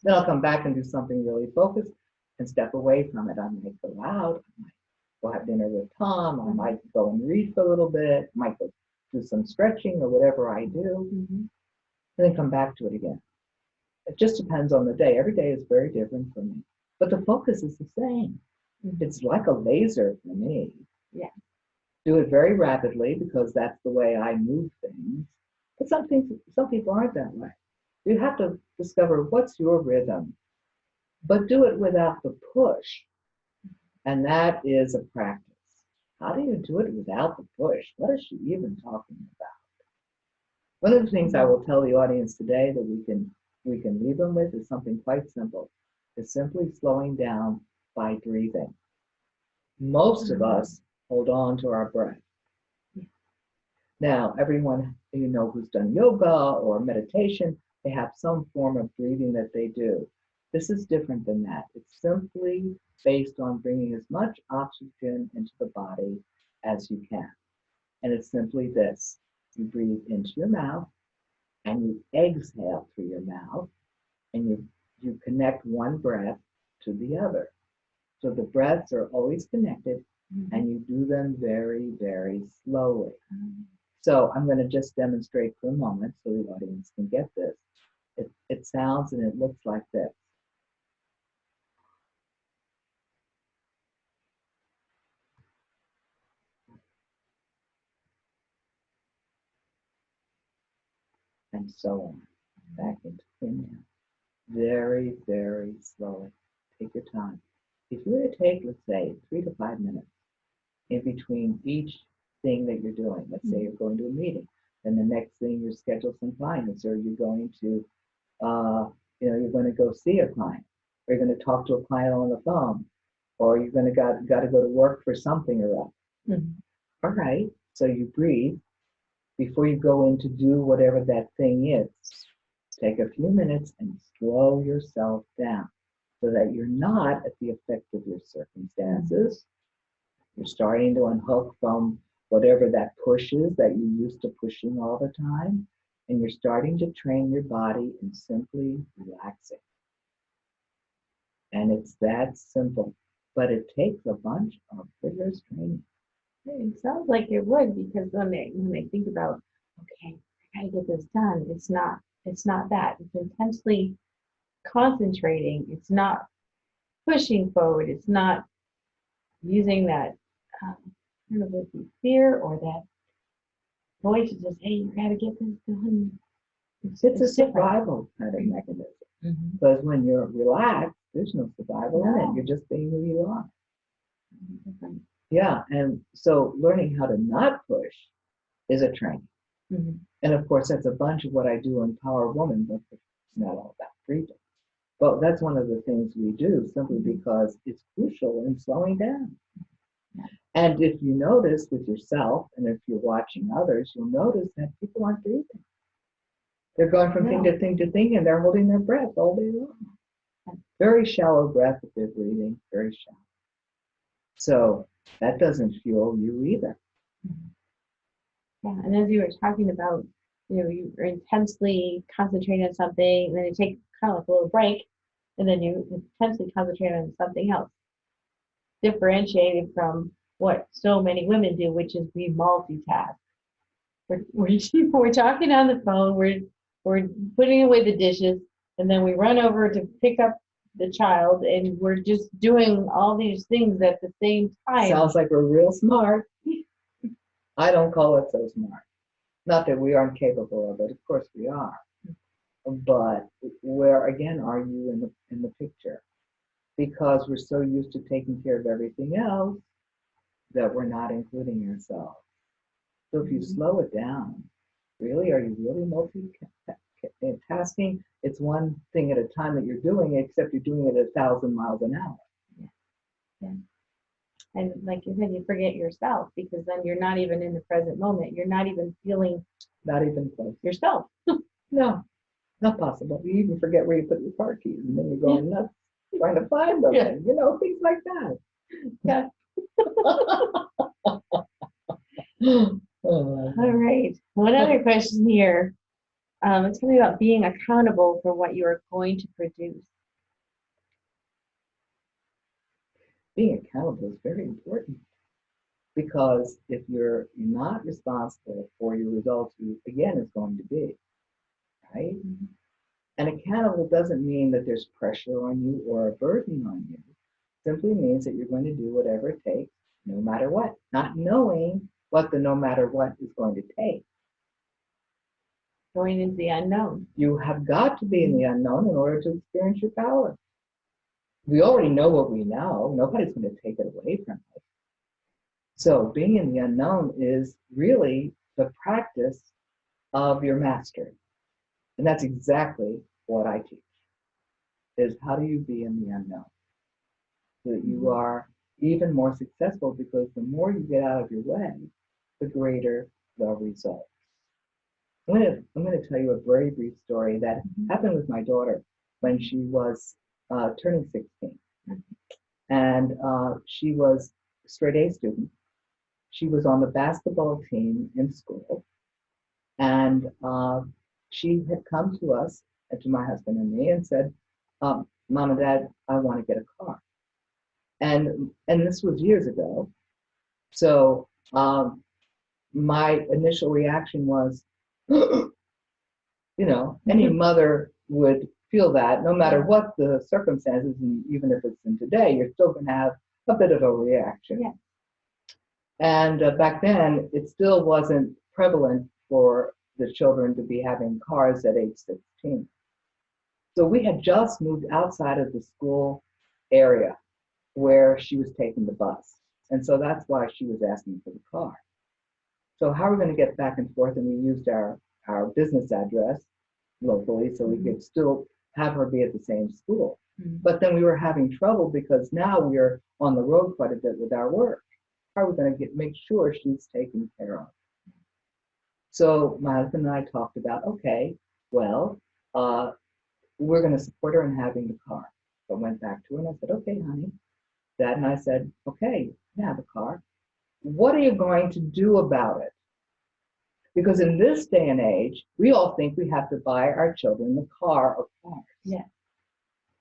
Then I'll come back and do something really focused and step away from it. I might go out, I might go have dinner with Tom, I might go and read for a little bit, might go do some stretching or whatever I do, and then come back to it again. It just depends on the day. Every day is very different for me. But the focus is the same. It's like a laser for me. Yeah. Do it very rapidly because that's the way I move things. But some people aren't that way. You have to discover what's your rhythm, but do it without the push. And that is a practice. How do you do it without the push? What is she even talking about? One of the things I will tell the audience today that we can leave them with is something quite simple. It's simply slowing down by breathing. Most of us hold on to our breath. Now, everyone who's done yoga or meditation, they have some form of breathing that they do. This is different than that. It's simply based on bringing as much oxygen into the body as you can. And it's simply this. You breathe into your mouth and you exhale through your mouth, and you connect one breath to the other. So the breaths are always connected, and you do them very, very slowly. So I'm going to just demonstrate for a moment so the audience can get this. It sounds and it looks like this. And so on. Back into inhale. Very, very slowly. Take your time. If you were to take, let's say, 3 to 5 minutes in between each thing that you're doing, let's say you're going to a meeting, then the next thing you're scheduled some clients, or you're going to, you're going to go see a client, or you're going to talk to a client on the phone, or you're going to got to go to work for something or other. All right. So you breathe before you go in to do whatever that thing is. Take a few minutes and slow yourself down so that you're not at the effect of your circumstances. You're starting to unhook from whatever that push is that you're used to pushing all the time. And you're starting to train your body in simply relaxing. And it's that simple. But it takes a bunch of rigorous training. It sounds like it would, because when they think about, okay, I gotta get this done, it's not that. It's intensely concentrating. It's not pushing forward. It's not using that, I don't know if it's fear or that voice to just, hey, you gotta get this done. It's a survival kind of mechanism. Because when you're relaxed, there's no survival in it. You're just being who you are. Yeah, and so learning how to not push is a training. And of course, that's a bunch of what I do in Power Woman, but it's not all about breathing. But that's one of the things we do, simply because it's crucial in slowing down. And if you notice with yourself, and if you're watching others, you'll notice that people aren't breathing. They're going from thing to thing to thing, and they're holding their breath all day long. Very shallow breath if they're breathing, very shallow. So that doesn't fuel you either. Yeah, and as you were talking about, you're intensely concentrating on something, and then you take kind of like a little break, and then you intensely concentrate on something else. Differentiated from what so many women do, which is we multitask. We're talking on the phone, we're putting away the dishes, and then we run over to pick up the child, and we're just doing all these things at the same time. Sounds like we're real smart. I don't call it so smart. Not that we aren't capable of it, of course we are. But where again are you in the picture? Because we're so used to taking care of everything else that we're not including ourselves. So if you slow it down, really, are you really multitasking? It's one thing at a time that you're doing, except you're doing it at 1,000 miles an hour. Yeah. And like you said, you forget yourself, because then you're not even in the present moment. You're not even feeling. Not even close. Yourself. No, not possible. You even forget where you put your car keys, and then you're going nuts trying to find them. And, things like that. Yeah. All right. One other question here. It's going to be about being accountable for what you are going to produce. Being accountable is very important, because if you're not responsible for your results, you again is going to be, right? And accountable doesn't mean that there's pressure on you or a burden on you. It simply means that you're going to do whatever it takes, no matter what, not knowing what the no matter what is going to take. Going into the unknown. You have got to be in the unknown in order to experience your power. We already know what we know. Nobody's going to take it away from us. So being in the unknown is really the practice of your mastery. And that's exactly what I teach, is how do you be in the unknown? So that you are even more successful, because the more you get out of your way, the greater the results. I'm going to tell you a very brief story that happened with my daughter when she was turning 16. And she was a straight A student. She was on the basketball team in school. And she had come to us and to my husband and me and said, Mom and Dad, I want to get a car. And this was years ago. So my initial reaction was, any mother would feel that no matter what the circumstances, and even if it's in today, you're still going to have a bit of a reaction. Yeah. And back then, it still wasn't prevalent for the children to be having cars at age 16. So we had just moved outside of the school area where she was taking the bus. And so that's why she was asking for the car. So how are we going to get back and forth? And we used our business address locally so we could still have her be at the same school. But then we were having trouble because now we are on the road quite a bit with our work. How are we going to make sure she's taken care of? So my husband and I talked about, okay, well, we're going to support her in having the car. So I went back to her and I said, okay, honey. Dad and I said, okay, you have a car. What are you going to do about it? Because in this day and age, we all think we have to buy our children a car or cars. Yeah.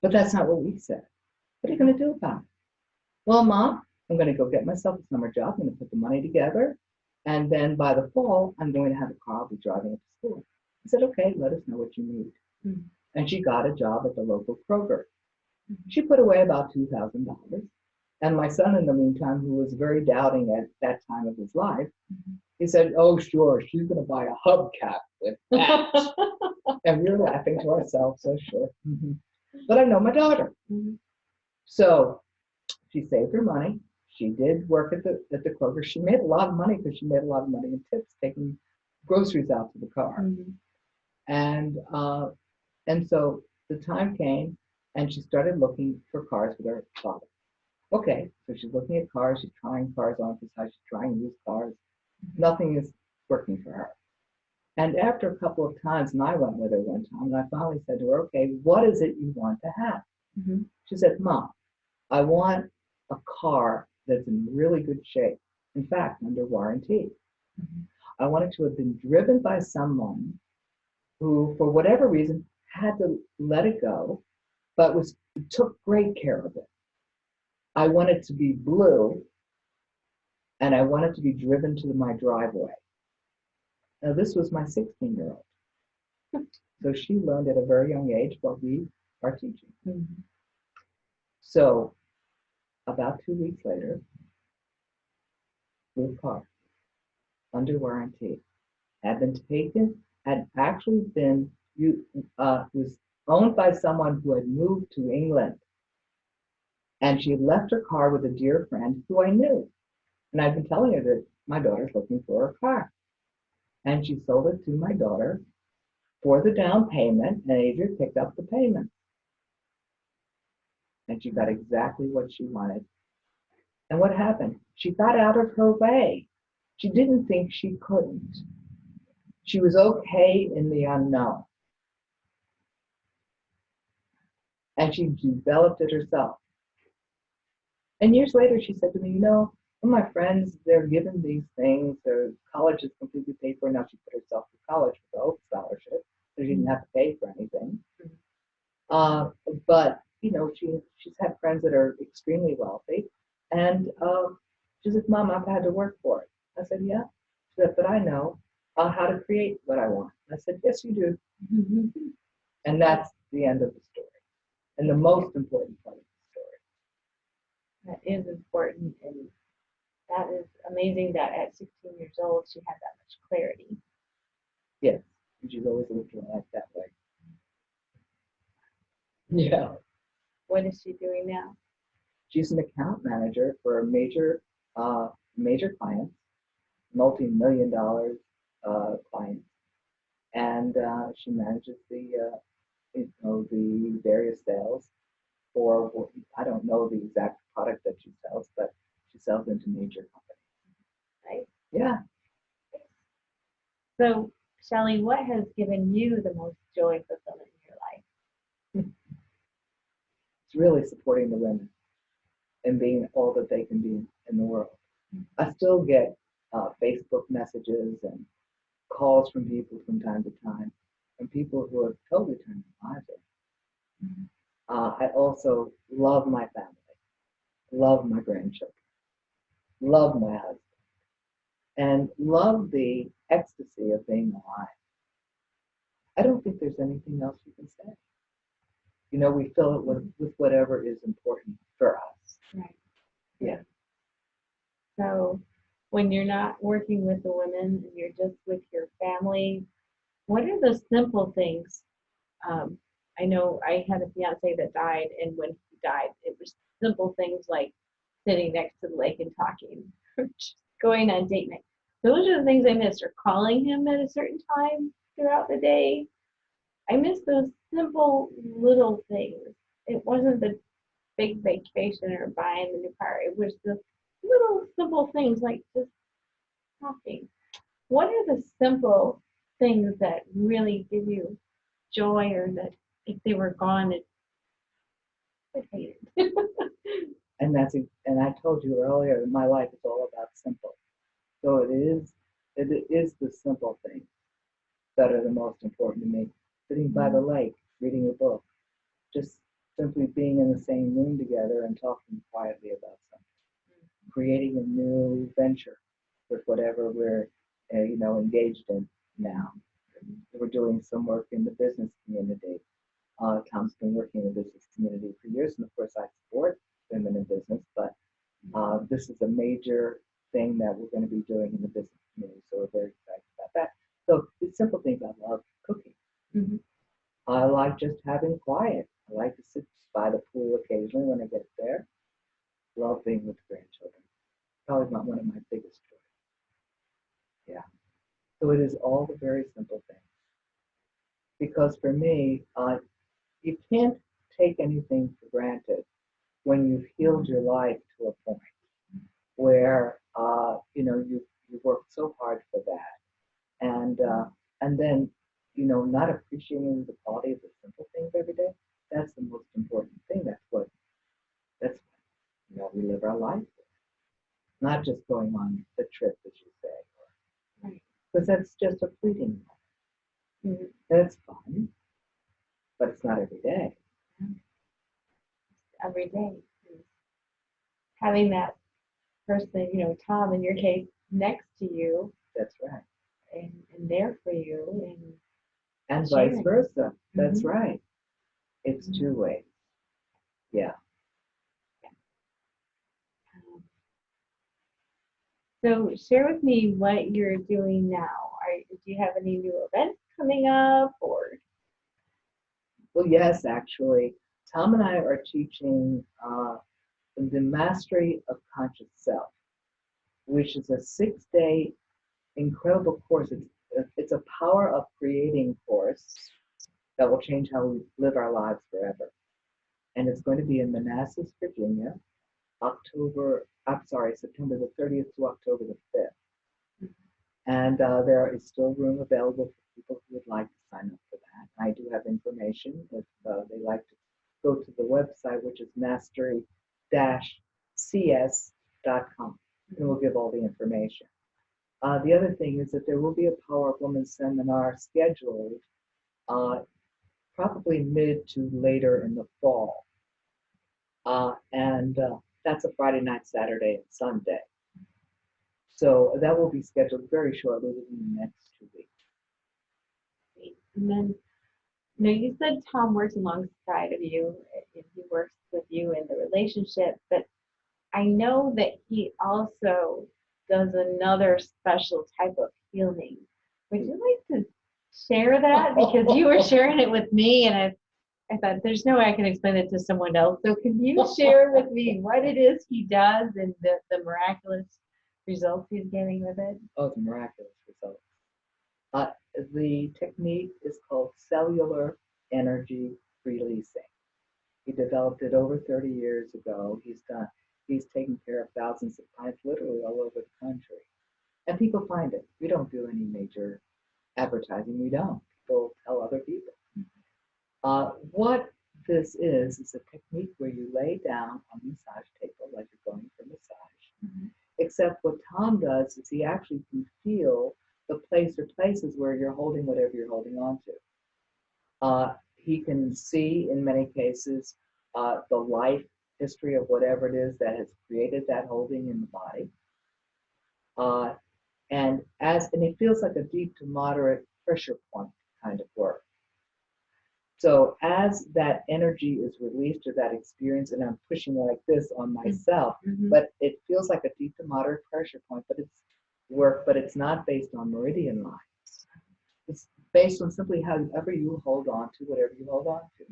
But that's not what we said. What are you going to do about it? Well, Mom, I'm going to go get myself a summer job. I'm going to put the money together. And then by the fall, I'm going to have a car. I'll be driving it to school. I said, okay, let us know what you need. Mm-hmm. And she got a job at the local Kroger. Mm-hmm. She put away about $2,000. And my son, in the meantime, who was very doubting at that time of his life, he said, oh, sure, she's going to buy a hubcap with that. And we were laughing to ourselves, so sure. Mm-hmm. But I know my daughter. Mm-hmm. So she saved her money. She did work at the Kroger. She made a lot of money because she made a lot of money in tips taking groceries out to the car. Mm-hmm. And so the time came, and she started looking for cars with her father. Okay, so she's looking at cars, she's trying cars on for size, she's trying used cars. Nothing is working for her. And after a couple of times, and I went with her one time, and I finally said to her, okay, what is it you want to have? Mm-hmm. She said, Mom, I want a car that's in really good shape. In fact, under warranty. Mm-hmm. I want it to have been driven by someone who, for whatever reason, had to let it go, but took great care of it. I want it to be blue, and I want it to be driven to my driveway. Now, this was my 16-year-old. So she learned at a very young age what we are teaching. Mm-hmm. So about 2 weeks later, blue car, under warranty, had been taken, had actually been, was owned by someone who had moved to England. And she had left her car with a dear friend who I knew. And I've been telling her that my daughter's looking for a car. And she sold it to my daughter for the down payment, and Adria picked up the payment. And she got exactly what she wanted. And what happened? She got out of her way. She didn't think she couldn't. She was okay in the unknown. And she developed it herself. And years later, she said to me, all my friends, they're given these things. Their college is completely paid for. Now she put herself through college with a Hope Scholarship, so she didn't have to pay for anything. But, she's had friends that are extremely wealthy. And she said, Mom, I've had to work for it. I said, yeah. She said, but I know how to create what I want. I said, yes, you do. Mm-hmm. And that's the end of the story. And the most important part of the story. That is important, and that is amazing that at 16 years old she had that much clarity. Yes, and she's always looked at life that way. Yeah. What is she doing now? She's an account manager for major clients, multi-million-dollar clients, and she manages the various sales for, I don't know the exact product that she sells, but she sells into major companies. Right? Yeah. So, Shelly, what has given you the most joy and fulfillment in your life? It's really supporting the women and being all that they can be in the world. I still get Facebook messages and calls from people from time to time. and people who have totally turned their lives around. I also love my family, love my grandchildren, love my husband, and love the ecstasy of being alive. I don't think there's anything else you can say. We fill it with whatever is important for us. Right. Yeah. So when you're not working with the women and you're just with your family, what are the simple things? I know I had a fiance that died, and when he died, it was simple things like sitting next to the lake and talking, or just going on date night. Those are the things I missed, or calling him at a certain time throughout the day. I miss those simple little things. It wasn't the big vacation or buying the new car. It was the little simple things like just talking. What are the simple things that really give you joy, or that if they were gone, it would hate it? And I told you earlier, my life is all about simple. So it is the simple things that are the most important to me. Sitting by the lake, reading a book, just simply being in the same room together and talking quietly about something, creating a new venture with whatever we're engaged in now. We're doing some work in the business community. Tom's been working in the business community for years, and of course I support women in business, but this is a major thing that we're going to be doing in the business community, so we're very excited about that. So it's simple things. I love cooking. Mm-hmm. I like just having quiet. I like to sit by the pool occasionally when I get there. Love being with grandchildren. Probably not one of my biggest joys. Yeah. So it is all the very simple things. Because for me, you can't take anything for granted when you've healed your life to a point where you worked so hard for that, and then not appreciating the quality of the simple things every day. That's the most important thing. That's what we live our life with, not just going on the trip, as you say, because that's just a fleeting moment. Mm-hmm. That's fun, but it's not every day. Every day, having that person, Tom in your case, next to you. That's right. And there for you, and vice versa. That's mm-hmm. right. It's mm-hmm. two ways. Yeah. So share with me what you're doing now. Do you have any new events coming up, or? Well, yes, actually. Tom and I are teaching the Mastery of Conscious Self, which is a 6-day incredible course. It's a Power of Creating course that will change how we live our lives forever. And it's going to be in Manassas, Virginia, September the 30th to October the 5th. Mm-hmm. And there is still room available for people who would like to sign up for that. I do have information if they like to go to the website, which is mastery-cs.com, and we'll give all the information. The other thing is that there will be a Power of Woman seminar scheduled probably mid to later in the fall. And that's a Friday night, Saturday, and Sunday. So that will be scheduled very shortly within the next 2 weeks. And then, you said Tom works alongside of you, and he works with you in the relationship, but I know that he also does another special type of healing. Would you like to share that? Because you were sharing it with me, and I thought, there's no way I can explain it to someone else. So can you share with me what it is he does and the miraculous results he's getting with it? Oh, the miraculous results. The technique is called cellular energy releasing. He developed it over 30 years ago. He's taken care of thousands of clients literally all over the country. And people find it. We don't do any major advertising. We don't. People tell other people. What this is a technique where you lay down on a massage table like you're going for a massage. Mm-hmm. Except what Tom does is he actually can feel the place or places where you're holding whatever you're holding on to. He can see, in many cases, the life history of whatever it is that has created that holding in the body. Uh, and it feels like a deep to moderate pressure point kind of work. So as that energy is released or that experience, and I'm pushing like this on myself, but it feels like a deep to moderate pressure point, but it's work, but it's not based on meridian lines. It's based on simply however you hold on to whatever you hold on to.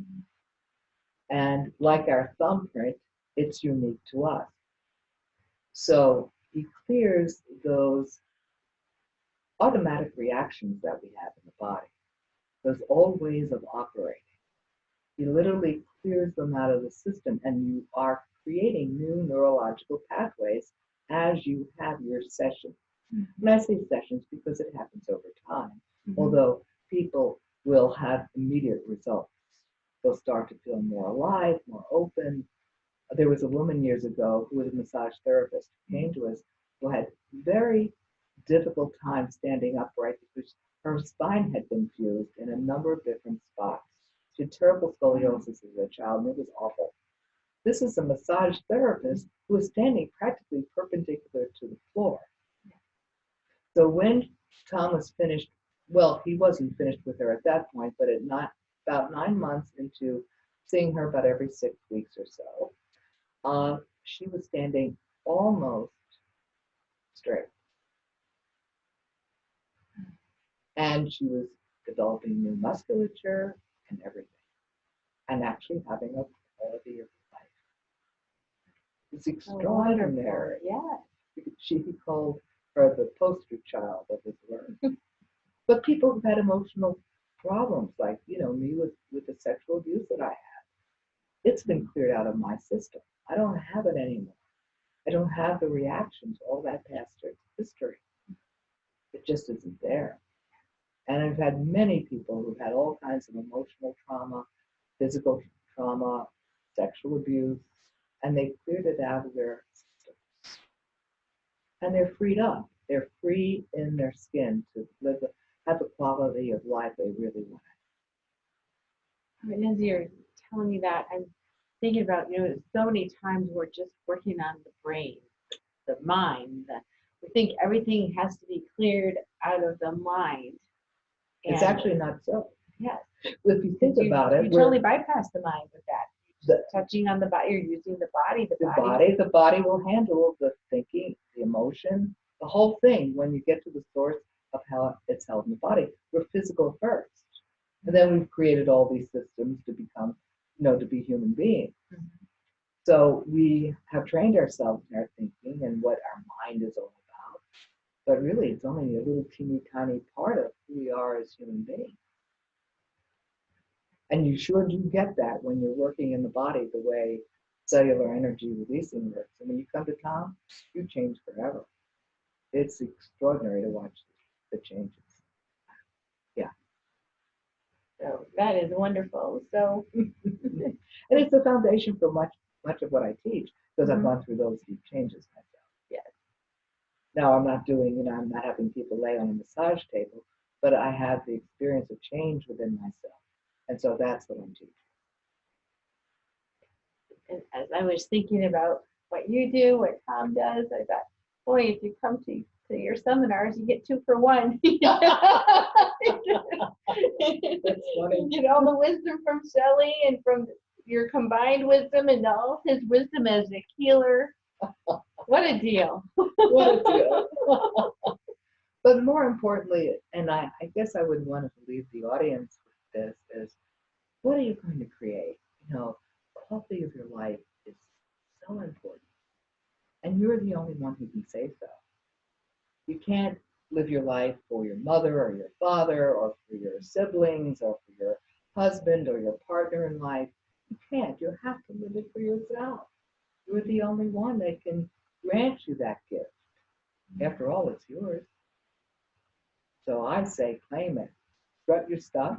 And like our thumbprint, it's unique to us. So he clears those automatic reactions that we have in the body, those old ways of operating. He literally clears them out of the system, and you are creating new neurological pathways as you have your session. And I say sessions because it happens over time, although people will have immediate results. They'll start to feel more alive, more open. There was a woman years ago who was a massage therapist who came to us who had very difficult time standing upright because her spine had been fused in a number of different spots. She had terrible scoliosis as a child, and it was awful. This is a massage therapist who was standing practically perpendicular to the floor. So when Tom was finished, well, he wasn't finished with her at that point, but about 9 months into seeing her about every 6 weeks or so, she was standing almost straight. And she was developing new musculature and everything, and actually having a quality of life. It's extraordinary. Yeah. He called her the poster child of his work. But people who've had emotional problems, like me with the sexual abuse that I had, it's been cleared out of my system. I don't have it anymore. I don't have the reactions, all that past history. It just isn't there. And I've had many people who've had all kinds of emotional trauma, physical trauma, sexual abuse, and they cleared it out of their system. And they're freed up. They're free in their skin to have the quality of life they really want. And as you're telling me that, I'm thinking about, so many times we're just working on the brain, the mind. We think everything has to be cleared out of the mind. It's actually not so. Yes. If you think about it, you totally bypass the mind with that. Touching on the body, you're using the body. The body will handle the thinking, the emotion, the whole thing when you get to the source of how it's held in the body. We're physical first. And then we've created all these systems to become, to be human beings. So we have trained ourselves in our thinking and what our mind is all about. But really, it's only a little teeny tiny part of who we are as human beings. And you sure do get that when you're working in the body the way cellular energy releasing works. And when you come to Tom, you change forever. It's extraordinary to watch the changes. Yeah. So that is wonderful. So, and it's the foundation for much of what I teach because I've gone through those deep changes myself. Yes. Now I'm not doing, I'm not having people lay on a massage table, but I have the experience of change within myself. And so that's what I'm teaching. And as I was thinking about what you do, what Tom does, I thought, boy, if you come to your seminars, you get 2 for 1. That's funny. You get all the wisdom from Shelley and from your combined wisdom and all his wisdom as a healer. What a deal. What a deal. But more importantly, and I guess I would want to leave the audience with this, is what are you going to create? Quality of your life is so important. And you're the only one who can say so. You can't live your life for your mother or your father or for your siblings or for your husband or your partner in life. You can't. You have to live it for yourself. You're the only one that can grant you that gift. After all, it's yours. So I say claim it. Strut your stuff,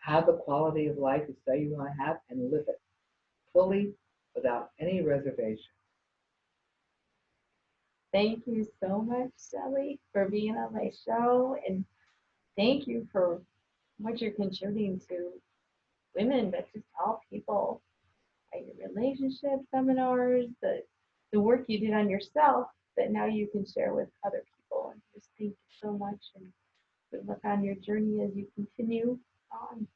have the quality of life you say you want to have and live it fully without any reservation. Thank you so much, Shelley, for being on my show. And thank you for what you're contributing to women, but just all people, like your relationship seminars, the work you did on yourself that now you can share with other people. And just thank you so much, and good luck on your journey as you continue on.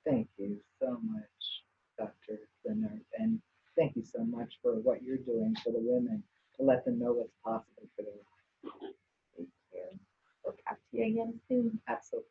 Thank you so much, Dr. Linert, and thank you so much for what you're doing for the women to let them know what's possible for their life. Thank you. We'll talk to you again soon. Absolutely.